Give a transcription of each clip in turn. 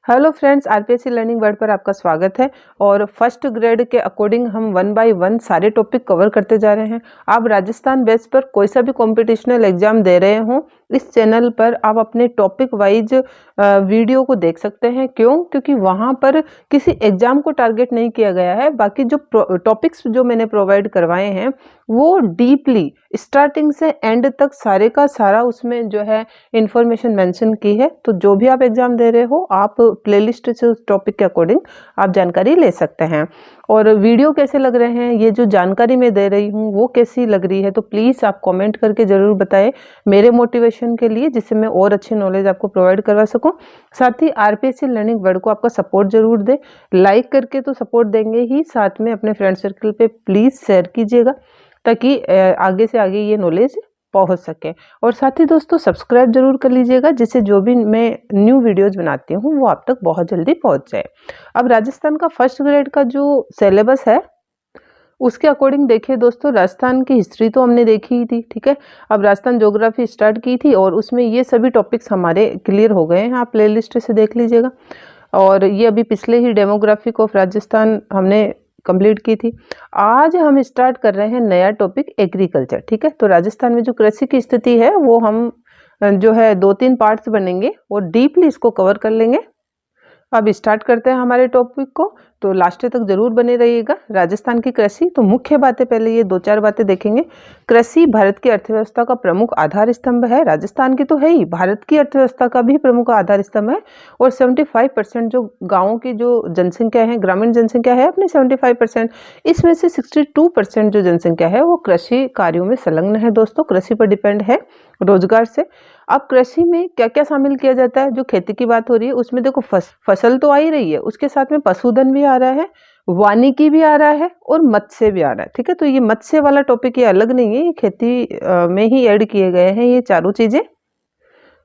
Hello friends, RPSC learning world पर आपका स्वागत है। और फर्स्ट ग्रेड के अकॉर्डिंग हम 1 बाय 1 सारे टॉपिक कवर करते जा रहे हैं। आप राजस्थान बेस पर कोई सा भी कॉम्पिटिशनल एग्जाम दे रहे हो, इस चैनल पर आप अपने टॉपिक वाइज वीडियो को देख सकते हैं। क्यों? क्योंकि वहां पर किसी एग्जाम को टारगेट नहीं किया गया है। बाकी जो टॉपिक्स जो मैंने प्रोवाइड करवाए हैं वो डीपली स्टार्टिंग से एंड तक सारे का सारा उसमें जो है इंफॉर्मेशन मेंशन की है। तो जो भी आप एग्जाम दे रहे हो, आप प्लेलिस्ट से उस टॉपिक के अकॉर्डिंग आप जानकारी ले सकते हैं। और वीडियो कैसे लग रहे हैं, ये जो जानकारी मैं दे रही हूँ वो कैसी लग रही है, तो प्लीज़ आप कमेंट करके ज़रूर बताएं मेरे मोटिवेशन के लिए, जिससे मैं और अच्छी नॉलेज आपको प्रोवाइड करवा सकूं। साथ ही आरपीएससी लर्निंग वर्ल्ड को आपका सपोर्ट जरूर दे। लाइक करके तो सपोर्ट देंगे ही, साथ में अपने फ्रेंड सर्कल पे प्लीज़ शेयर कीजिएगा ताकि आगे से आगे ये नॉलेज पहुंच सके। और साथ ही दोस्तों सब्सक्राइब जरूर कर लीजिएगा, जिससे जो भी मैं न्यू वीडियोज बनाती हूँ वो आप तक बहुत जल्दी पहुंच जाए। अब राजस्थान का फर्स्ट ग्रेड का जो सिलेबस है उसके अकॉर्डिंग देखिए दोस्तों, राजस्थान की हिस्ट्री तो हमने देखी ही थी, ठीक है। अब राजस्थान ज्योग्राफी स्टार्ट की थी और उसमें ये सभी टॉपिक्स हमारे क्लियर हो गए हैं, आप प्लेलिस्ट से देख लीजिएगा। और ये अभी पिछले ही डेमोग्राफिक ऑफ राजस्थान हमने कंप्लीट की थी। आज हम स्टार्ट कर रहे हैं नया टॉपिक एग्रीकल्चर, ठीक है। तो राजस्थान में जो कृषि की स्थिति है वो हम जो है 2-3 पार्ट्स बनेंगे और डीपली इसको कवर कर लेंगे। अब स्टार्ट करते हैं हमारे टॉपिक को, तो लास्ट तक जरूर बने रहिएगा। राजस्थान की कृषि, तो मुख्य बातें पहले ये 2-4 बातें देखेंगे। कृषि भारत की अर्थव्यवस्था का प्रमुख आधार स्तंभ है। राजस्थान की तो है ही, भारत की अर्थव्यवस्था का भी प्रमुख आधार स्तंभ है। और 75% जो गाँवों की जो जनसंख्या है, ग्रामीण जनसंख्या है अपनी 75%, इसमें से 62% जो जनसंख्या है वो कृषि कार्यों में संलग्न है दोस्तों, कृषि पर डिपेंड है रोजगार से। अब कृषि में क्या क्या शामिल किया जाता है, जो खेती की बात हो रही है उसमें देखो फसल तो आ ही रही है, उसके साथ में पशुधन भी आ रहा है, वानिकी भी आ रहा है और मत्स्य भी आ रहा है, ठीक है। तो ये मत्स्य वाला टॉपिक ये अलग नहीं है, ये खेती में ही ऐड किए गए हैं ये चारों चीजें।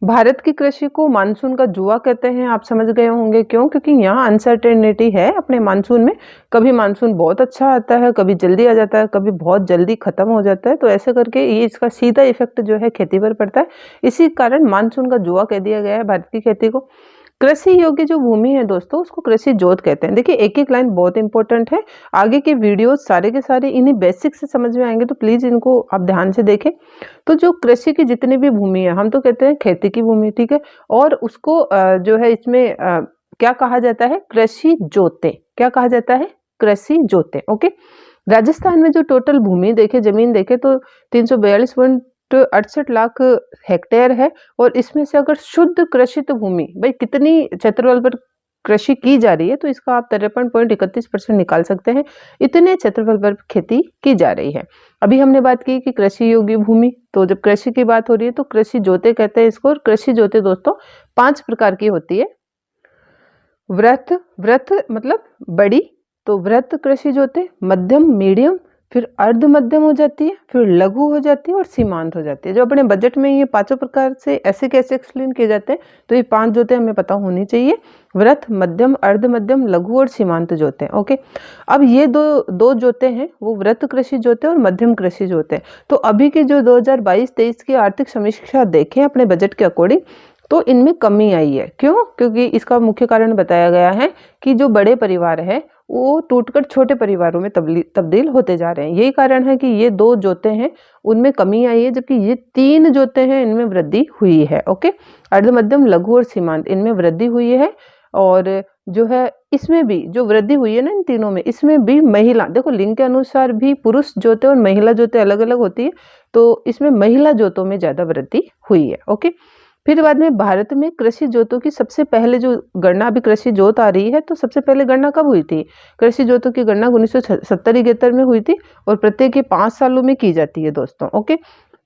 भारत की कृषि को मानसून का जुआ कहते हैं, आप समझ गए होंगे क्यों, क्योंकि यहाँ अनसर्टेनिटी है अपने मानसून में। कभी मानसून बहुत अच्छा आता है, कभी जल्दी आ जाता है, कभी बहुत जल्दी खत्म हो जाता है। तो ऐसे करके ये इसका सीधा इफेक्ट जो है खेती पर पड़ता है। इसी कारण मानसून का जुआ कह दिया गया है भारत की खेती को। कृषि योग्य जो भूमि है दोस्तों उसको कृषि जोत कहते हैं। देखिए एक एक लाइन बहुत इंपॉर्टेंट है, आगे के वीडियोस सारे के सारे इन्हीं बेसिक से समझ में आएंगे, तो प्लीज इनको आप ध्यान से देखें। तो जो कृषि की जितनी भी भूमि है, हम तो कहते हैं खेती की भूमि, ठीक है। और उसको जो है इसमें क्या कहा जाता है, कृषि जोते। क्या कहा जाता है, कृषि जोते, ओके। राजस्थान में जो टोटल भूमि देखे, जमीन देखे, तो 342.68 लाख हेक्टेयर है। और इसमें से अगर शुद्ध कृषित भूमि, भाई कितनी क्षेत्रफल पर कृषि की जा रही है, तो इसका आप 53.31% निकाल सकते हैं। इतने क्षेत्रफल पर खेती की जा रही है। अभी हमने बात की कि कृषि योग्य भूमि, तो जब कृषि की बात हो रही है तो कृषि जोते कहते हैं इसको। और कृषि जोते दोस्तों 5 प्रकार की होती है। वृत्त, वृत्त मतलब बड़ी, तो वृत्त कृषि जोते, मध्यम मीडियम, फिर अर्ध मध्यम हो जाती है, फिर लघु हो जाती है और सीमांत हो जाती है। जो अपने बजट में ये 5 प्रकार से ऐसे कैसे एक्सप्लेन किए जाते हैं, तो ये 5 जोते हमें पता होनी चाहिए। वृत्त, मध्यम, अर्ध मध्यम, लघु और सीमांत जोते, ओके। अब ये दो जोते हैं वो वृत्त कृषि जोते और मध्यम कृषि जोते। तो अभी की जो 2022-23 की आर्थिक समीक्षा देखें अपने बजट के अकॉर्डिंग, तो इनमें कमी आई है। क्यों? क्योंकि इसका मुख्य कारण बताया गया है कि जो बड़े परिवार है वो टूटकर छोटे परिवारों में तब्दील होते जा रहे हैं। यही कारण है कि ये 2 जोते हैं उनमें कमी आई है, जबकि ये 3 जोते हैं इनमें वृद्धि हुई है, ओके। अर्ध मध्यम, लघु और सीमांत, इनमें वृद्धि हुई है। और जो है इसमें भी जो वृद्धि हुई है ना इन तीनों में, इसमें भी महिला, देखो लिंग के अनुसार भी पुरुष जोते और महिला जोते अलग अलग होती है, तो इसमें महिला जोतों में ज्यादा वृद्धि हुई है, ओके। फिर बाद में भारत में कृषि जोतों की सबसे पहले जो गणना, अभी कृषि जोत आ रही है, तो सबसे पहले गणना कब हुई थी? कृषि जोतों की गणना 1970-71 में हुई थी और प्रत्येक के 5 सालों में की जाती है दोस्तों, ओके।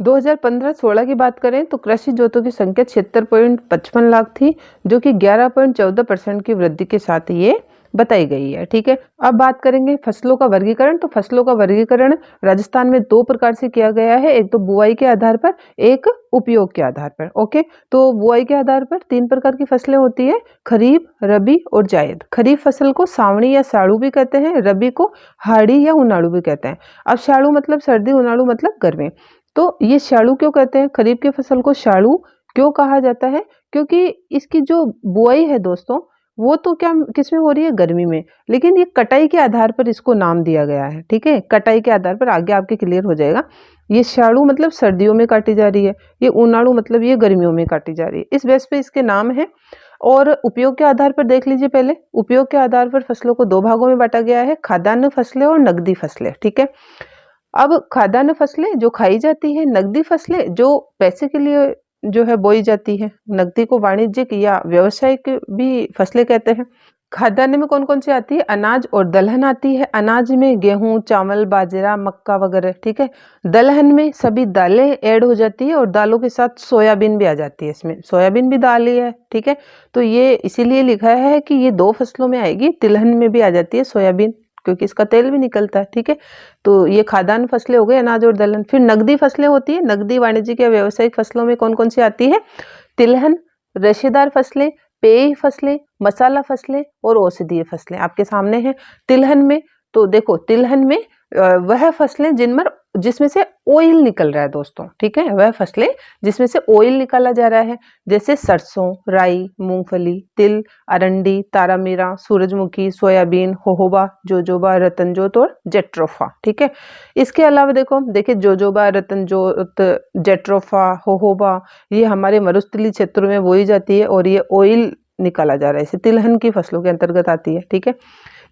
2015-16 की बात करें तो कृषि जोतों की संख्या 76.55 लाख थी, जो कि 11.14% की वृद्धि के साथ ये बताई गई है, ठीक है। अब बात करेंगे फसलों का वर्गीकरण। तो फसलों का वर्गीकरण राजस्थान में 2 प्रकार से किया गया है, एक तो बुआई के आधार पर, एक उपयोग के आधार पर, ओके। तो बुआई के आधार पर 3 प्रकार की फसलें होती है, खरीफ, रबी और जायद। खरीफ फसल को सावणी या साड़ू भी कहते हैं, रबी को हाड़ी या उनाड़ू भी कहते हैं। अब साड़ू मतलब सर्दी, उनाड़ू मतलब गर्मी। तो ये साड़ू क्यों कहते हैं, खरीफ की फसल को साड़ू क्यों कहा जाता है? क्योंकि इसकी जो बुआई है दोस्तों वो तो क्या किस में हो रही है, गर्मी में, लेकिन ये कटाई के आधार पर इसको नाम दिया गया है। ठीक है, कटाई के आधार पर, आगे आपके क्लियर हो जाएगा। ये शाड़ू मतलब सर्दियों में काटी जा रही है, ये ऊनाड़ू मतलब ये गर्मियों में काटी जा रही है, इस बेस पे इसके नाम है। और उपयोग के आधार पर देख लीजिए, पहले उपयोग के आधार पर फसलों को दो भागों में बांटा गया है, खाद्यान्न फसलें और नकदी फसलें। ठीक है, अब खाद्यान्न फसलें जो खाई जाती है, नकदी फसलें जो पैसे के लिए जो है बोई जाती है। नकदी को वाणिज्यिक या व्यावसायिक भी फसलें कहते हैं। खाद्यान्न में कौन कौन सी आती है, अनाज और दलहन आती है। अनाज में गेहूं, चावल, बाजरा, मक्का वगैरह। ठीक है, दलहन में सभी दालें ऐड हो जाती है और दालों के साथ सोयाबीन भी आ जाती है, इसमें सोयाबीन भी दाल ही है। ठीक है, तो ये इसीलिए लिखा है कि ये दो फसलों में आएगी, तिलहन में भी आ जाती है सोयाबीन, क्योंकि इसका तेल भी निकलता है। ठीक है, तो ये खाद्यान्न फसलें हो गए, अनाज और दलहन। फिर नकदी फसलें होती है, नकदी वाणिज्यिक या व्यावसायिक फसलों में कौन कौन सी आती है, तिलहन, रेशेदार फसलें, पेय फसलें, मसाला फसलें और औषधीय फसलें आपके सामने हैं। तिलहन में तो देखो, तिलहन में वह फसलें जिसमें से ऑयल निकल रहा है दोस्तों। ठीक है, वह फसलें जिसमें से ऑयल निकाला जा रहा है, जैसे सरसों, राई, मूंगफली, तिल, अरंडी, तारामीरा, सूरजमुखी, सोयाबीन, होहोबा, जोजोबा, रतनजोत और जेट्रोफा। ठीक है, इसके अलावा देखिए जोजोबा, रतनजोत, जेट्रोफा, होहोबा, ये हमारे मरुस्थलीय क्षेत्रों में बोई जाती है और ये ऑयल निकाला जा रहा है, इसे तिलहन की फसलों के अंतर्गत आती है। ठीक है,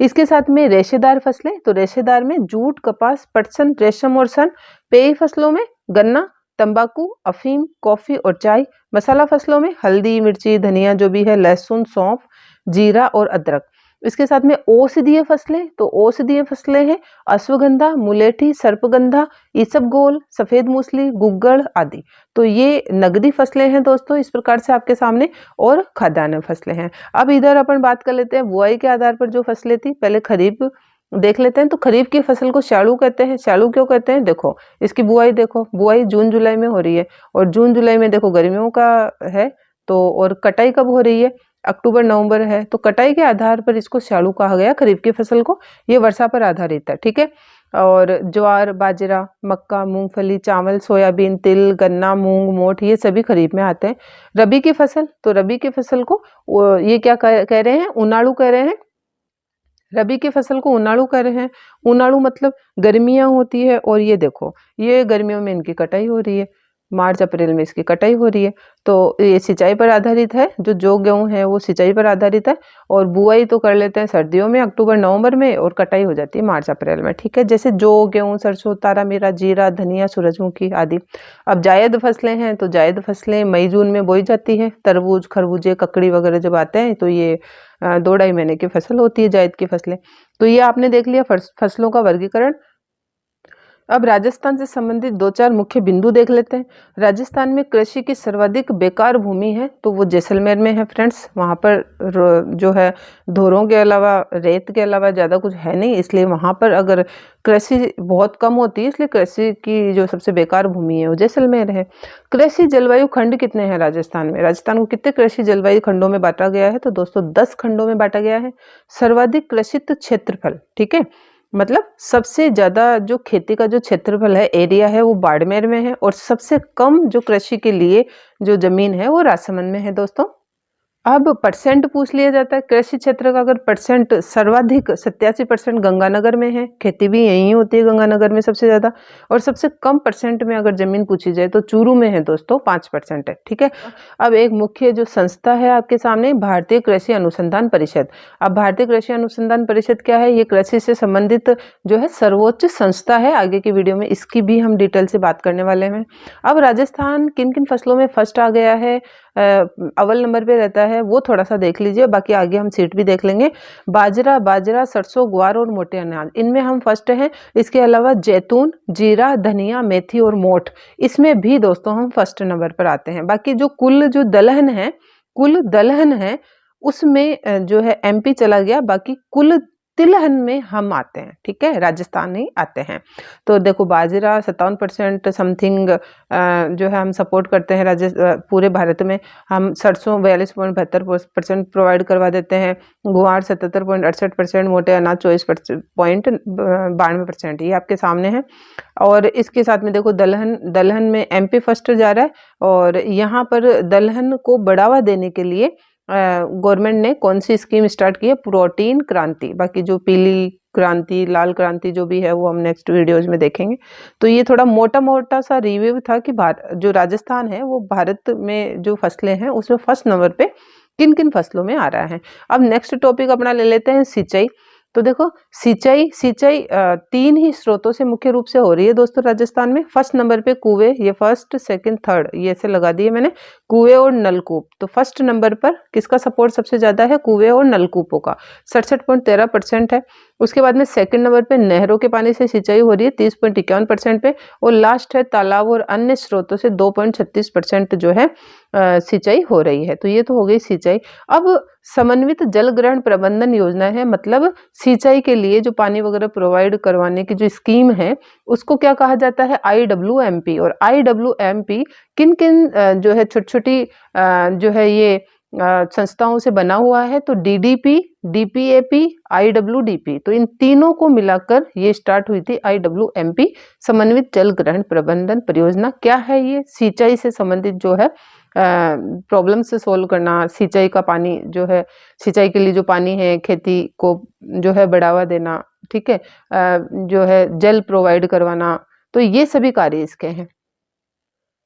इसके साथ में रेशेदार फसलें, तो रेशेदार में जूट, कपास, पटसन, रेशम और सन। पेय फसलों में गन्ना, तंबाकू, अफीम, कॉफी और चाय। मसाला फसलों में हल्दी, मिर्ची, धनिया जो भी है, लहसुन, सौंफ, जीरा और अदरक। इसके साथ में औषधीय फसलें, तो औषधीय फसलें हैं अश्वगंधा, मुलेठी, सर्पगंधा, ईसबगोल, सफेद मूसली, गुग्गड़ आदि। तो ये नगदी फसलें हैं दोस्तों, इस प्रकार से आपके सामने, और खाद्यान्न फसलें हैं। अब इधर अपन बात कर लेते हैं बुआई के आधार पर जो फसलें थी। पहले खरीफ देख लेते हैं, तो खरीफ की फसल को स्याड़ू कहते हैं। स्याड़ू क्यों कहते हैं, देखो इसकी बुआई देखो, बुआई जून जुलाई में हो रही है, और जून जुलाई में देखो गर्मियों का है, तो और कटाई कब हो रही है, अक्टूबर नवंबर है, तो कटाई के आधार पर इसको स्याड़ू कहा गया खरीफ की फसल को। ये वर्षा पर आधारित है। ठीक है, और ज्वार, बाजरा, मक्का, मूंगफली, चावल, सोयाबीन, तिल, गन्ना, मूंग, मोठ, ये सभी खरीफ में आते हैं। रबी की फसल, तो रबी की फसल को ये क्या कह रहे हैं, उनाड़ू कह रहे हैं। रबी की फसल को उनाड़ू कह रहे हैं। उनाड़ू मतलब गर्मियां होती है, और ये देखो ये गर्मियों में इनकी कटाई हो रही है, मार्च अप्रैल में इसकी कटाई हो रही है। तो ये सिंचाई पर आधारित है, जो गेहूं है वो सिंचाई पर आधारित है। और बुआई तो कर लेते हैं सर्दियों में, अक्टूबर नवंबर में, और कटाई हो जाती है मार्च अप्रैल में। ठीक है, जैसे जो गेहूं, सरसों, तारामीरा, जीरा, धनिया, सूरजमुखी आदि। अब जायद फसलें हैं, तो जायद फसलें मई जून में बोई जाती है। तरबूज, खरबूजे, ककड़ी वगैरह जब आते हैं, तो ये 2-2.5 महीने की फसल होती है जायद की फसलें। तो ये आपने देख लिया फसलों का वर्गीकरण। अब राजस्थान से संबंधित 2-4 मुख्य बिंदु देख लेते हैं। राजस्थान में कृषि की सर्वाधिक बेकार भूमि है, तो वो जैसलमेर में है फ्रेंड्स। वहाँ पर जो है धोरों के अलावा, रेत के अलावा ज़्यादा कुछ है नहीं, इसलिए वहाँ पर अगर कृषि बहुत कम होती है, इसलिए कृषि की जो सबसे बेकार भूमि है वो जैसलमेर है। कृषि जलवायु खंड कितने हैं राजस्थान में, राजस्थान को कितने कृषि जलवायु खंडों में बांटा गया है, तो दोस्तों 10 खंडों में बांटा गया है। सर्वाधिक कृषित क्षेत्रफल, ठीक है, मतलब सबसे ज्यादा जो खेती का जो क्षेत्रफल है, एरिया है, वो बाड़मेर में है, और सबसे कम जो कृषि के लिए जो जमीन है वो राजसमंद में है दोस्तों। अब परसेंट पूछ लिया जाता है कृषि क्षेत्र का, अगर परसेंट सर्वाधिक 87% गंगानगर में है, खेती भी यही होती है गंगानगर में सबसे ज्यादा। और सबसे कम परसेंट में अगर जमीन पूछी जाए तो चूरू में है दोस्तों, 5% है। ठीक है, अब एक मुख्य जो संस्था है आपके सामने, भारतीय कृषि अनुसंधान परिषद। अब भारतीय कृषि अनुसंधान परिषद क्या है, ये कृषि से संबंधित जो है सर्वोच्च संस्था है। आगे की वीडियो में इसकी भी हम डिटेल से बात करने वाले हैं। अब राजस्थान किन किन फसलों में फर्स्ट आ गया है, अव्वल नंबर पे रहता है, वो थोड़ा सा देख लीजिए, बाकी आगे हम सीट भी देख लेंगे। बाजरा, सरसों, ग्वार और मोटे अनाज, इनमें हम फर्स्ट हैं। इसके अलावा जैतून, जीरा, धनिया, मेथी और मोठ, इसमें भी दोस्तों हम फर्स्ट नंबर पर आते हैं। बाकी जो कुल दलहन है उसमें जो है एमपी चला गया, बाकी कुल तिलहन में हम आते हैं। ठीक है, राजस्थान नहीं आते हैं। तो देखो बाजरा 57% समथिंग जो है हम सपोर्ट करते हैं पूरे भारत में। हम सरसों 42.72% प्रोवाइड करवा देते हैं। गुआर 77.68%, मोटे अनाज 24.92%, ये आपके सामने है। और इसके साथ में देखो दलहन में एमपी फर्स्ट जा रहा है, और यहाँ पर दलहन को बढ़ावा देने के लिए गवर्नमेंट ने कौन सी स्कीम स्टार्ट की है? प्रोटीन क्रांति। बाकी जो पीली क्रांति, लाल क्रांति जो भी है वो हम नेक्स्ट वीडियोज में देखेंगे। तो ये थोड़ा मोटा मोटा सा रिव्यू था कि जो राजस्थान है वो भारत में जो फसलें हैं उसमें फर्स्ट नंबर पे किन किन फसलों में आ रहा है। अब नेक्स्ट टॉपिक अपना ले लेते हैं सिंचाई। तो देखो सिंचाई सिंचाई 3 ही स्रोतों से मुख्य रूप से हो रही है दोस्तों राजस्थान में। फर्स्ट नंबर पे कुएं, ये फर्स्ट सेकंड थर्ड ये ऐसे लगा दिए मैंने, कुएं और नलकूप। तो फर्स्ट नंबर पर किसका सपोर्ट सबसे ज्यादा है? कुएं और नलकूपों का 67.13% है। उसके बाद में सेकंड नंबर पे नहरों के पानी से सिंचाई हो रही है 30.51% पे, और लास्ट है तालाब और अन्य स्रोतों से 2.36% जो है सिंचाई हो रही है। तो ये तो हो गई सिंचाई। अब समन्वित जल ग्रहण प्रबंधन योजना है, मतलब सिंचाई के लिए जो पानी वगैरह प्रोवाइड करवाने की जो स्कीम है उसको क्या कहा जाता है? IWMP। और IWMP किन किन जो है छोटी छोटी जो है ये संस्थाओं से बना हुआ है? तो DDP, DPAP, IWDP। तो इन तीनों को मिलाकर ये स्टार्ट हुई थी IWMP, समन्वित जल ग्रहण प्रबंधन परियोजना। क्या है ये? सिंचाई से संबंधित जो है प्रॉब्लम से सोल्व करना, सिंचाई का पानी जो है, सिंचाई के लिए जो पानी है खेती को जो है बढ़ावा देना, ठीक है, जो है जल प्रोवाइड करवाना, तो ये सभी कार्य इसके हैं।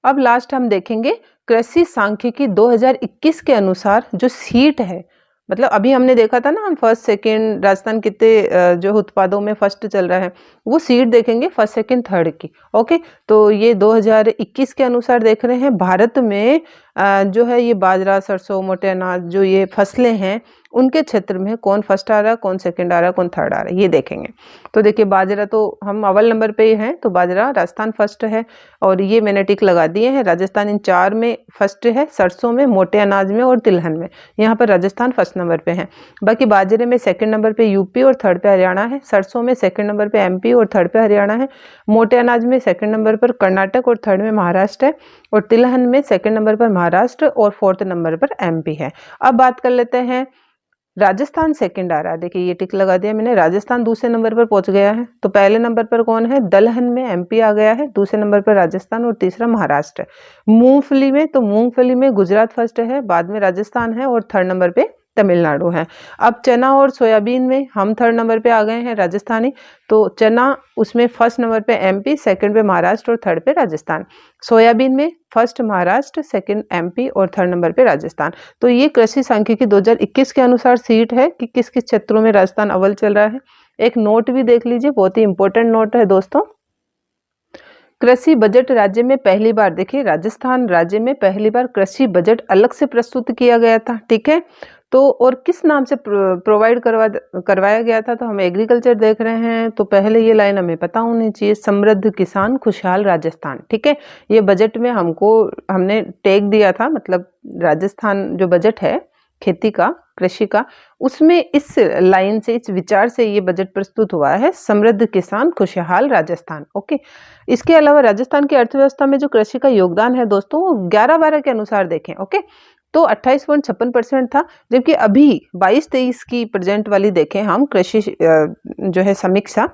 अब लास्ट हम देखेंगे कृषि सांख्यिकी 2021 के अनुसार जो सीट है, मतलब अभी हमने देखा था ना हम फर्स्ट सेकंड राजस्थान कितने जो उत्पादों में फर्स्ट चल रहा है, वो सीट देखेंगे फर्स्ट सेकंड थर्ड की। ओके, तो ये 2021 के अनुसार देख रहे हैं भारत में जो है ये बाजरा, सरसों, मोटे अनाज जो ये फसलें हैं उनके क्षेत्र में कौन फर्स्ट आ रहा है, कौन सेकंड आ रहा है, कौन थर्ड आ रहा है, ये देखेंगे। तो देखिए बाजरा तो हम अव्वल नंबर पे ही हैं, तो बाजरा राजस्थान फर्स्ट है और ये मैंने टिक लगा दिए हैं। राजस्थान इन 4 में फर्स्ट है, सरसों में, मोटे अनाज में और तिलहन में। यहाँ पर राजस्थान फर्स्ट नंबर पे है। बाकी बाजरे में सेकंड नंबर पे यूपी और थर्ड पे हरियाणा है, सरसों में सेकंड नंबर पे MP और थर्ड पे हरियाणा है, मोटे अनाज में सेकंड नंबर पर कर्नाटक और थर्ड में महाराष्ट्र है, और तिलहन में सेकंड नंबर पर महाराष्ट्र और फोर्थ नंबर पर MP है। अब बात कर लेते हैं राजस्थान सेकंड आ रहा है, देखिए ये टिक लगा दिया मैंने, राजस्थान दूसरे नंबर पर पहुंच गया है। तो पहले नंबर पर कौन है? दलहन में MP आ गया है, दूसरे नंबर पर राजस्थान और तीसरा महाराष्ट्र। मूंगफली में, तो मूंगफली में गुजरात फर्स्ट है, बाद में राजस्थान है और थर्ड नंबर पे तमिलनाडु है। अब चना और सोयाबीन में हम थर्ड नंबर पे आ गए हैं, राजस्थानी। तो चना उसमें फर्स्ट नंबर पे MP, सेकंड पे महाराष्ट्र और थर्ड पे राजस्थान। सोयाबीन में फर्स्ट महाराष्ट्र, सेकंड MP और थर्ड नंबर पे राजस्थान। तो ये कृषि सांख्यिकी 2021 के अनुसार सीट है कि किस किस क्षेत्रों में राजस्थान अव्वल चल रहा है। एक नोट भी देख लीजिए, बहुत ही इंपॉर्टेंट नोट है दोस्तों। कृषि बजट राज्य में पहली बार, देखिए राजस्थान राज्य में पहली बार कृषि बजट अलग से प्रस्तुत किया गया था, ठीक है। तो और किस नाम से प्रोवाइड करवाया गया था? तो हम एग्रीकल्चर देख रहे हैं, तो पहले ये लाइन हमें पता होनी चाहिए, समृद्ध किसान खुशहाल राजस्थान, ठीक है। ये बजट में हमने टैग दिया था, मतलब राजस्थान जो बजट है खेती का, कृषि का, उसमें इस लाइन से, इस विचार से ये बजट प्रस्तुत हुआ है, समृद्ध किसान खुशहाल राजस्थान। ओके, इसके अलावा राजस्थान की अर्थव्यवस्था में जो कृषि का योगदान है दोस्तों, 11-12 के अनुसार देखें, ओके, तो 28.56% था, जबकि अभी 22-23 की प्रेजेंट वाली देखें हम कृषि जो है समीक्षा,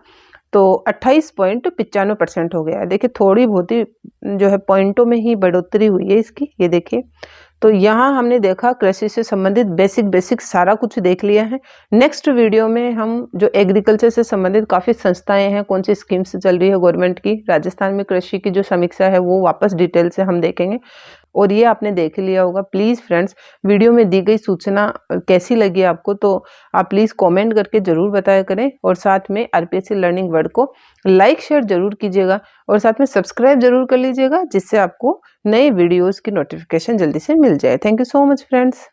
तो 28.95% हो गया है। देखिए थोड़ी बहुत ही जो है पॉइंटों में ही बढ़ोतरी हुई है इसकी, ये देखिए। तो यहाँ हमने देखा कृषि से संबंधित बेसिक सारा कुछ देख लिया है। नेक्स्ट वीडियो में हम जो एग्रीकल्चर से संबंधित काफ़ी संस्थाएं हैं, कौन सी स्कीम्स चल रही है गवर्नमेंट की, राजस्थान में कृषि की जो समीक्षा है वो वापस डिटेल से हम देखेंगे। और ये आपने देख लिया होगा। प्लीज़ फ्रेंड्स, वीडियो में दी गई सूचना कैसी लगी आपको, तो आप प्लीज़ कमेंट करके ज़रूर बताया करें, और साथ में RPSC लर्निंग वर्ड को लाइक शेयर जरूर कीजिएगा, और साथ में सब्सक्राइब जरूर कर लीजिएगा, जिससे आपको नए वीडियोस की नोटिफिकेशन जल्दी से मिल जाए। Thank you so much friends.